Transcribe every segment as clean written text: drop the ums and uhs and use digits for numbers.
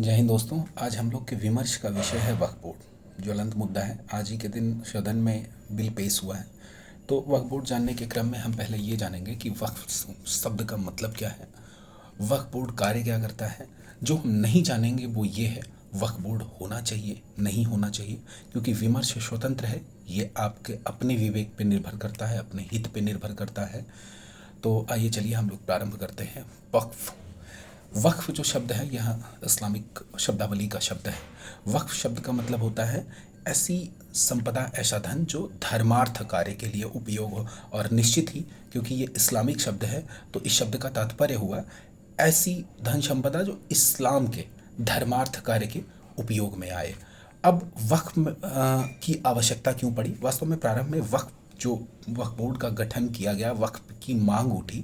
जय हिंद दोस्तों। आज हम लोग के विमर्श का विषय है वक्फ बोर्ड। ज्वलंत मुद्दा है। आज ही के दिन सदन में बिल पेश हुआ है। तो वक्फ बोर्ड जानने के क्रम में हम पहले ये जानेंगे कि वक्फ शब्द का मतलब क्या है, वक्फ बोर्ड कार्य क्या करता है। जो हम नहीं जानेंगे वो ये है, वक्फ बोर्ड होना चाहिए नहीं होना चाहिए, क्योंकि विमर्श स्वतंत्र है। ये आपके अपने विवेक पे निर्भर करता है, अपने हित पे निर्भर करता है। तो आइए चलिए हम लोग प्रारंभ करते हैं। वक्फ वक्फ जो शब्द है यह इस्लामिक शब्दावली का शब्द है। वक्फ शब्द का मतलब होता है ऐसी संपदा, ऐसा धन जो धर्मार्थ कार्य के लिए उपयोग हो। और निश्चित ही क्योंकि ये इस्लामिक शब्द है तो इस शब्द का तात्पर्य हुआ ऐसी धन संपदा जो इस्लाम के धर्मार्थ कार्य के उपयोग में आए। अब वक्फ की आवश्यकता क्यों पड़ी? वास्तव में प्रारंभ में वक्फ बोर्ड का गठन किया गया, वक्फ की मांग उठी।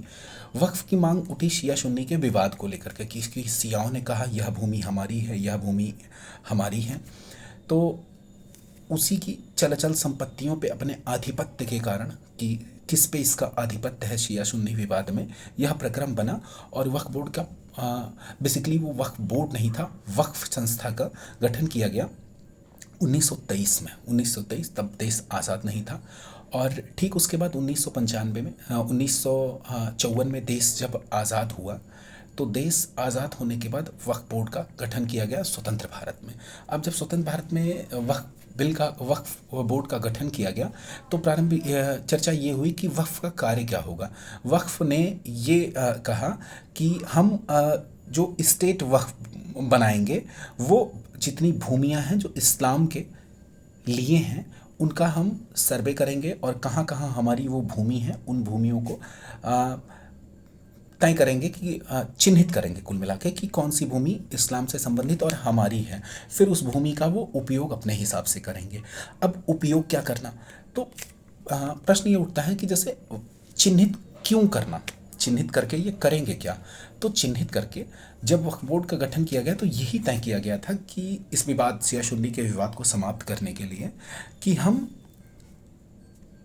वक्फ की मांग उठी शिया सुन्नी के विवाद को लेकर के, कि शियाओं ने कहा यह भूमि हमारी है, यह भूमि हमारी है। तो उसी की चल संपत्तियों पे अपने आधिपत्य के कारण कि किस पे इसका आधिपत्य है, शिया सुन्नी विवाद में यह प्रक्रम बना। और वक्फ बोर्ड का बेसिकली वो वक्फ बोर्ड नहीं था, वक्फ संस्था का गठन किया गया 1923 में। 1923 तब देश आज़ाद नहीं था। और ठीक उसके बाद 1995 में 1954 में देश जब आज़ाद हुआ तो देश आज़ाद होने के बाद वक्फ बोर्ड का गठन किया गया स्वतंत्र भारत में। अब जब स्वतंत्र भारत में वक्फ बोर्ड का गठन किया गया तो प्रारंभिक चर्चा ये हुई कि वक्फ का कार्य क्या होगा। वक्फ ने ये कहा कि हम जो स्टेट वक्फ बनाएंगे, वो जितनी भूमियां हैं जो इस्लाम के लिए हैं उनका हम सर्वे करेंगे और कहाँ कहाँ हमारी वो भूमि है उन भूमियों को तय करेंगे कि चिन्हित करेंगे कुल मिला के कि कौन सी भूमि इस्लाम से संबंधित और हमारी है। फिर उस भूमि का वो उपयोग अपने हिसाब से करेंगे। अब उपयोग क्या करना, तो प्रश्न ये उठता है कि जैसे चिन्हित क्यों करना, चिन्हित करके ये करेंगे क्या। तो चिन्हित करके जब वक्फ बोर्ड का गठन किया गया तो यही तय किया गया था कि इस विवाद, शिया सुन्नी के विवाद को समाप्त करने के लिए, कि हम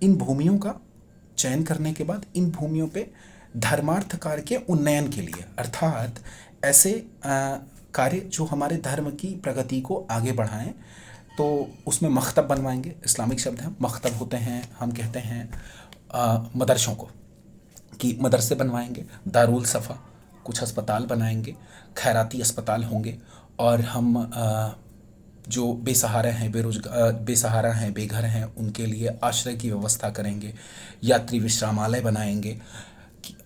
इन भूमियों का चयन करने के बाद इन भूमियों पे धर्मार्थ कार्य के उन्नयन के लिए, अर्थात ऐसे कार्य जो हमारे धर्म की प्रगति को आगे बढ़ाएं, तो उसमें मकतब बनवाएंगे। इस्लामिक शब्द है मकतब होते हैं, हम कहते हैं मदरसों को, कि मदरसे बनवाएंगे, दारुल सफ़ा, कुछ अस्पताल बनाएंगे, खैराती अस्पताल होंगे। और हम जो बेसहारा हैं, बेसहारा हैं, बेघर हैं, उनके लिए आश्रय की व्यवस्था करेंगे, यात्री विश्रामालय बनाएंगे।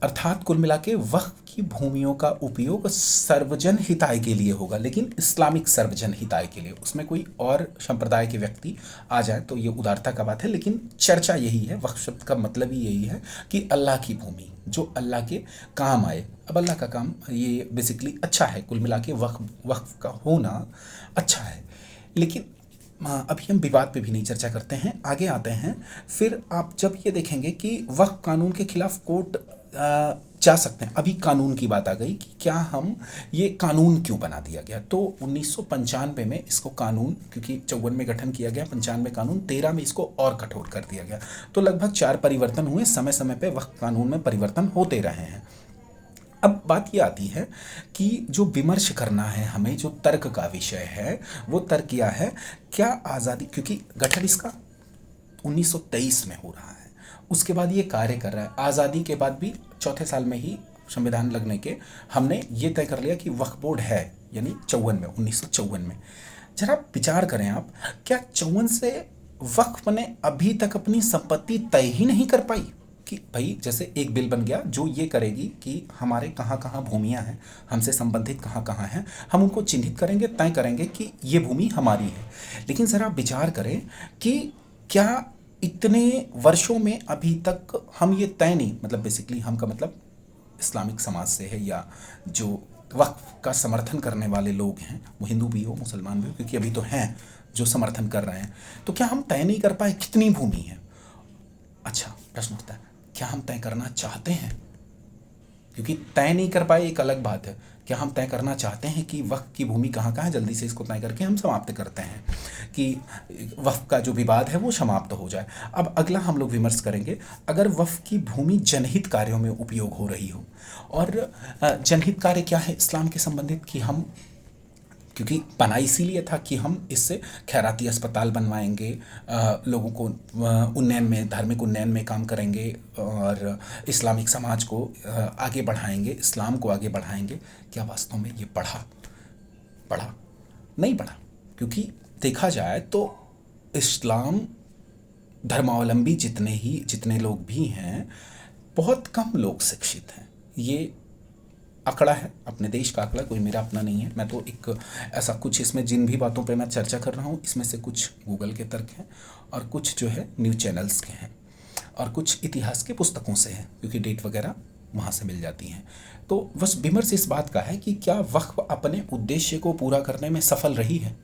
अर्थात कुल मिला के वक्फ की भूमियों का उपयोग सर्वजन हिताय के लिए होगा, लेकिन इस्लामिक सर्वजन हिताय के लिए। उसमें कोई और संप्रदाय के व्यक्ति आ जाए तो ये उदारता का बात है, लेकिन चर्चा यही है, वक्फ शब्द का मतलब ही यही है कि अल्लाह की भूमि जो अल्लाह के काम आए। अब अल्लाह का काम ये बेसिकली अच्छा है, कुल मिला के वक्फ का होना अच्छा है। लेकिन अभी हम विवाद पे भी नहीं चर्चा करते हैं, आगे आते हैं। फिर आप जब ये देखेंगे कि वक्फ कानून के खिलाफ कोर्ट जा सकते हैं। अभी कानून की बात आ गई कि क्या हम ये कानून क्यों बना दिया गया। तो 1995 में इसको कानून, क्योंकि 54 में गठन किया गया, 95 कानून, 13 में इसको और कठोर कर दिया गया। तो लगभग 4 परिवर्तन हुए। समय समय पे वक्फ कानून में परिवर्तन होते रहे हैं। अब बात ये आती है कि जो विमर्श करना है हमें, जो तर्क का विषय है, वो तर्क क्या है, क्या आज़ादी, क्योंकि गठन इसका 1923 में हो रहा है, उसके बाद ये कार्य कर रहा है। आज़ादी के बाद भी चौथे साल में ही संविधान लगने के हमने ये तय कर लिया कि वक्फ बोर्ड है, यानी 1954 में। जरा विचार करें आप, क्या 54 से वक्फ ने अभी तक अपनी संपत्ति तय ही नहीं कर पाई? कि भाई जैसे एक बिल बन गया जो ये करेगी कि हमारे कहाँ कहाँ भूमियाँ हैं, हमसे संबंधित कहाँ कहाँ हैं, हम उनको चिन्हित करेंगे, तय करेंगे कि ये भूमि हमारी है। लेकिन ज़रा विचार करें कि क्या इतने वर्षों में अभी तक हम ये तय नहीं, मतलब बेसिकली हम का मतलब इस्लामिक समाज से है, या जो वक्फ का समर्थन करने वाले लोग हैं, वो हिंदू भी हो मुसलमान भी हो, क्योंकि अभी तो हैं जो समर्थन कर रहे हैं, तो क्या हम तय नहीं कर पाए कितनी भूमि है? अच्छा, प्रश्न उठता है, क्या हम तय करना चाहते हैं? क्योंकि तय नहीं कर पाए एक अलग बात है, क्या हम तय करना चाहते हैं कि वक्फ की भूमि कहाँ कहाँ है, जल्दी से इसको तय करके हम समाप्त करते हैं कि वक्फ का जो विवाद है वो समाप्त हो जाए। अब अगला हम लोग विमर्श करेंगे, अगर वक्फ की भूमि जनहित कार्यों में उपयोग हो रही हो, और जनहित कार्य क्या है इस्लाम के संबंधित, कि हम, क्योंकि बना इसीलिए था कि हम इससे खैराती अस्पताल बनवाएंगे, लोगों को उन्नयन में, धार्मिक उन्नयन में काम करेंगे और इस्लामिक समाज को आगे बढ़ाएंगे, इस्लाम को आगे बढ़ाएंगे। क्या वास्तव में ये बढ़ा? नहीं बढ़ा। क्योंकि देखा जाए तो इस्लाम धर्मावलंबी जितने लोग भी हैं, बहुत कम लोग शिक्षित हैं। ये आंकड़ा है, अपने देश का आंकड़ा, कोई मेरा अपना नहीं है। मैं तो एक ऐसा कुछ, इसमें जिन भी बातों पे मैं चर्चा कर रहा हूँ, इसमें से कुछ गूगल के तर्क हैं और कुछ जो है न्यूज़ चैनल्स के हैं और कुछ इतिहास के पुस्तकों से हैं, क्योंकि डेट वगैरह वहाँ से मिल जाती हैं। तो बस विमर्श इस बात का है कि क्या वक्फ अपने उद्देश्य को पूरा करने में सफल रही है।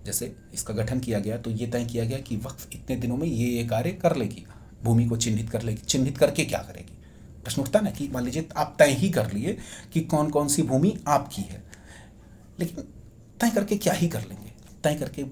जैसे इसका गठन किया गया तो ये तय किया गया कि वक्फ इतने दिनों में ये कार्य कर लेगी, भूमि को चिन्हित कर लेगी। चिन्हित करके क्या करेगी? प्रश्न उठता ना कि मान लीजिए आप तय ही कर लिए कि कौन कौन सी भूमि आपकी है, लेकिन तय करके क्या ही कर लेंगे? तय करके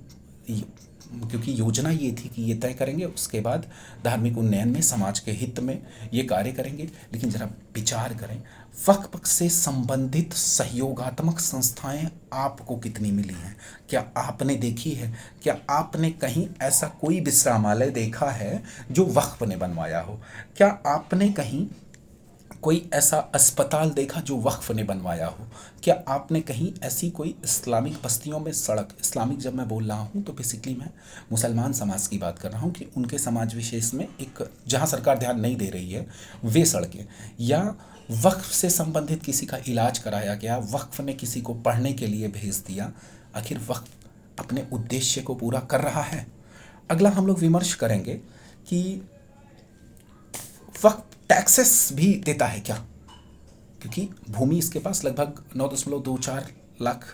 क्योंकि योजना ये थी कि ये तय करेंगे, उसके बाद धार्मिक उन्नयन में, समाज के हित में ये कार्य करेंगे। लेकिन जरा विचार करें, वक्फ से संबंधित सहयोगात्मक संस्थाएं आपको कितनी मिली हैं? क्या आपने देखी है? क्या आपने कहीं ऐसा कोई विश्रामालय देखा है जो वक्फ ने बनवाया हो? क्या आपने कहीं कोई ऐसा अस्पताल देखा जो वक्फ ने बनवाया हो? क्या आपने कहीं ऐसी कोई इस्लामिक बस्तियों में सड़क, इस्लामिक जब मैं बोल रहा हूँ तो बेसिकली मैं मुसलमान समाज की बात कर रहा हूँ कि उनके समाज विशेष में एक जहाँ सरकार ध्यान नहीं दे रही है वे सड़कें, या वक्फ से संबंधित किसी का इलाज कराया गया, वक्फ ने किसी को पढ़ने के लिए भेज दिया। आखिर वक्फ अपने उद्देश्य को पूरा कर रहा है? अगला हम लोग विमर्श करेंगे कि वक्फ टैक्सेस भी देता है क्या? क्योंकि भूमि इसके पास लगभग 9.24 लाख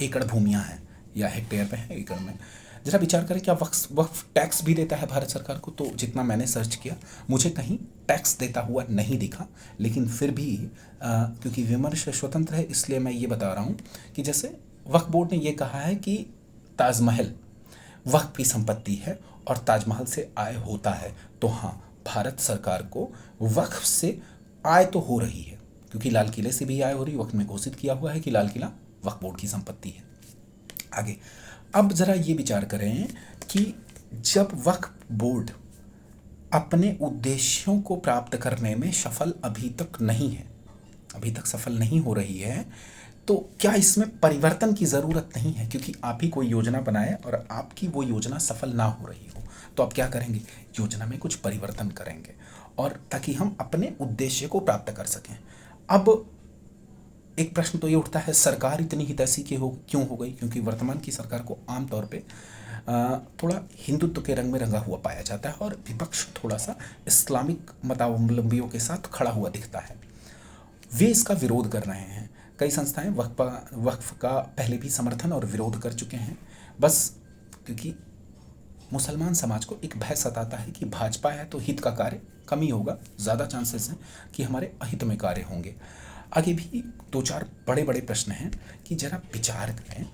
एकड़ भूमियां हैं, या हेक्टेयर पे है, एकड़ में। जरा विचार करें, क्या वक्फ टैक्स भी देता है भारत सरकार को? तो जितना मैंने सर्च किया मुझे कहीं टैक्स देता हुआ नहीं दिखा। लेकिन फिर भी क्योंकि विमर्श स्वतंत्र है, इसलिए मैं ये बता रहा हूँ कि जैसे वक्फ बोर्ड ने ये कहा है कि ताजमहल वक्फ की संपत्ति है और ताजमहल से आय होता है, तो हाँ, भारत सरकार को वक्फ से आय तो हो रही है, क्योंकि लाल किले से भी आय हो रही है। वक्त में घोषित किया हुआ है कि लाल किला वक्फ बोर्ड की संपत्ति है। आगे अब जरा ये विचार करें कि जब वक्फ बोर्ड अपने उद्देश्यों को प्राप्त करने में सफल अभी तक नहीं है, अभी तक सफल नहीं हो रही है, तो क्या इसमें परिवर्तन की ज़रूरत नहीं है? क्योंकि आप ही कोई योजना बनाए और आपकी वो योजना सफल ना हो रही हो, तो आप क्या करेंगे? योजना में कुछ परिवर्तन करेंगे, और ताकि हम अपने उद्देश्य को प्राप्त कर सकें। अब एक प्रश्न तो ये उठता है, सरकार इतनी हितैषी क्यों हो गई? क्योंकि वर्तमान की सरकार को आमतौर पे थोड़ा हिंदुत्व के रंग में रंगा हुआ पाया जाता है और विपक्ष थोड़ा सा इस्लामिक मतावलंबियों के साथ खड़ा हुआ दिखता है। वे इसका विरोध कर रहे हैं। कई संस्थाएं वक्फ का पहले भी समर्थन और विरोध कर चुके हैं, बस क्योंकि मुसलमान समाज को एक भय सताता है कि भाजपा है तो हित का कार्य कम ही होगा, ज़्यादा चांसेस हैं कि हमारे अहित में कार्य होंगे। आगे भी 2-4 बड़े बड़े प्रश्न हैं कि जरा विचार करें।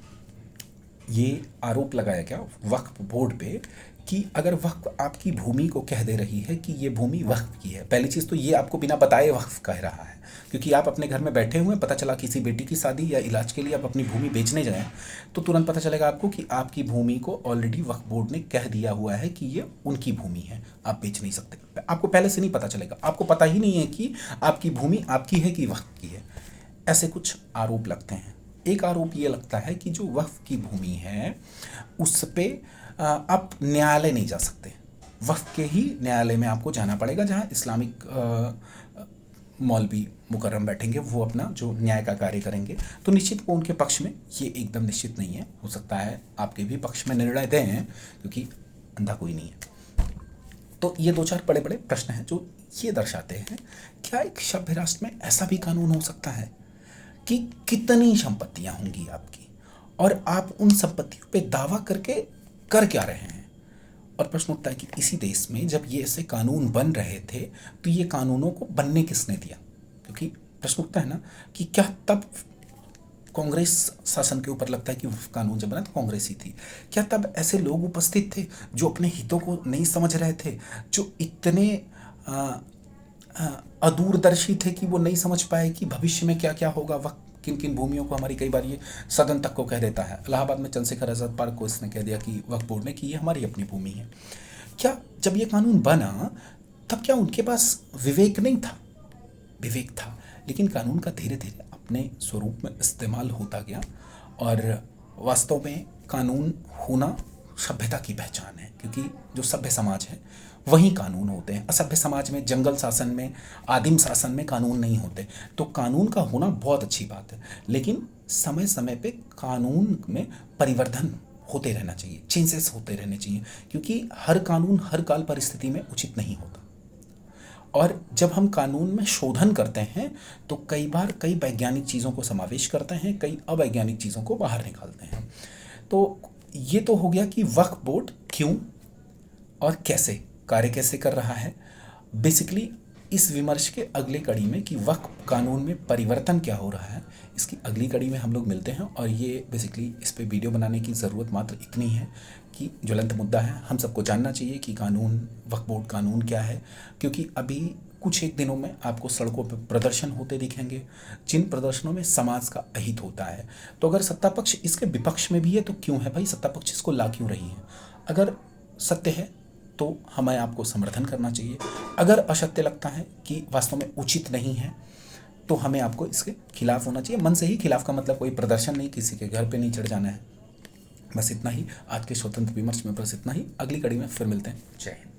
ये आरोप लगाया गया वक्फ बोर्ड पे कि अगर वक्फ आपकी भूमि को कह दे रही है कि ये भूमि वक्फ की है, पहली चीज़ तो ये आपको बिना बताए वक्फ कह रहा है, क्योंकि आप अपने घर में बैठे हुए, पता चला किसी बेटी की शादी या इलाज के लिए आप अपनी भूमि बेचने जाएं, तो तुरंत पता चलेगा आपको कि आपकी भूमि को ऑलरेडी वक्फ बोर्ड ने कह दिया हुआ है कि ये उनकी भूमि है, आप बेच नहीं सकते। आपको पहले से नहीं पता चलेगा, आपको पता ही नहीं है कि आपकी भूमि आपकी है कि वक्फ की है। ऐसे कुछ आरोप लगते हैं। एक आरोप ये लगता है कि जो वक्फ की भूमि है उस पर आप न्यायालय नहीं जा सकते, वक्फ के ही न्यायालय में आपको जाना पड़ेगा, जहाँ इस्लामिक मौलवी मुकर्रम बैठेंगे, वो अपना जो न्याय का कार्य करेंगे। तो निश्चित वो उनके पक्ष में, ये एकदम निश्चित नहीं है, हो सकता है आपके भी पक्ष में निर्णय दें, क्योंकि अंधा कोई नहीं है। तो ये 2-4 बड़े बड़े प्रश्न हैं जो ये दर्शाते हैं, क्या एक सभ्य राष्ट्र में ऐसा भी कानून हो सकता है कि कितनी संपत्तियां होंगी आपकी और आप उन संपत्तियों पे दावा करके कर क्या रहे हैं? और प्रश्न उठता है कि इसी देश में जब ये ऐसे कानून बन रहे थे तो ये कानूनों को बनने किसने दिया? क्योंकि प्रश्न उठता है ना कि क्या तब कांग्रेस शासन के ऊपर, लगता है कि कानून जब बना तो कांग्रेस ही थी, क्या तब ऐसे लोग उपस्थित थे जो अपने हितों को नहीं समझ रहे थे, जो इतने अदूरदर्शी थे कि वो नहीं समझ पाए कि भविष्य में क्या क्या होगा किन किन भूमियों को, हमारी कई बार ये सदन तक को कह देता है। इलाहाबाद में चंद्रशेखर आज़ाद पार्क को इसने कह दिया कि वक्फ बोर्ड ने कि ये हमारी अपनी भूमि है। क्या जब ये कानून बना तब क्या उनके पास विवेक नहीं था? विवेक था, लेकिन कानून का धीरे धीरे अपने स्वरूप में इस्तेमाल होता गया। और वास्तव में कानून होना सभ्यता की पहचान है, क्योंकि जो सभ्य समाज है वहीं कानून होते हैं। असभ्य समाज में, जंगल शासन में, आदिम शासन में कानून नहीं होते। तो कानून का होना बहुत अच्छी बात है, लेकिन समय समय पे कानून में परिवर्तन होते रहना चाहिए, चेंजेस होते रहने चाहिए, क्योंकि हर कानून हर काल परिस्थिति में उचित नहीं होता। और जब हम कानून में शोधन करते हैं तो कई बार कई वैज्ञानिक चीज़ों को समावेश करते हैं, कई अवैज्ञानिक चीज़ों को बाहर निकालते हैं। तो ये तो हो गया कि वक्फ बोर्ड क्यों और कैसे कार्य कैसे कर रहा है। बेसिकली इस विमर्श के अगले कड़ी में कि वक्फ कानून में परिवर्तन क्या हो रहा है, इसकी अगली कड़ी में हम लोग मिलते हैं। और ये बेसिकली इस पे वीडियो बनाने की ज़रूरत मात्र इतनी है कि ज्वलंत मुद्दा है, हम सबको जानना चाहिए कि कानून, वक्फ बोर्ड कानून क्या है। क्योंकि अभी कुछ एक दिनों में आपको सड़कों पर प्रदर्शन होते दिखेंगे, जिन प्रदर्शनों में समाज का अहित होता है। तो अगर सत्ता पक्ष इसके विपक्ष में भी है तो क्यों है भाई, सत्ता पक्ष इसको ला क्यों रही है? अगर सत्य है तो हमें आपको समर्थन करना चाहिए, अगर असत्य लगता है कि वास्तव में उचित नहीं है तो हमें आपको इसके खिलाफ होना चाहिए। मन से ही खिलाफ का मतलब कोई प्रदर्शन नहीं, किसी के घर पे नहीं चढ़ जाना है। बस इतना ही आज के स्वतंत्र विमर्श में, बस इतना ही। अगली कड़ी में फिर मिलते हैं। जय हिंद।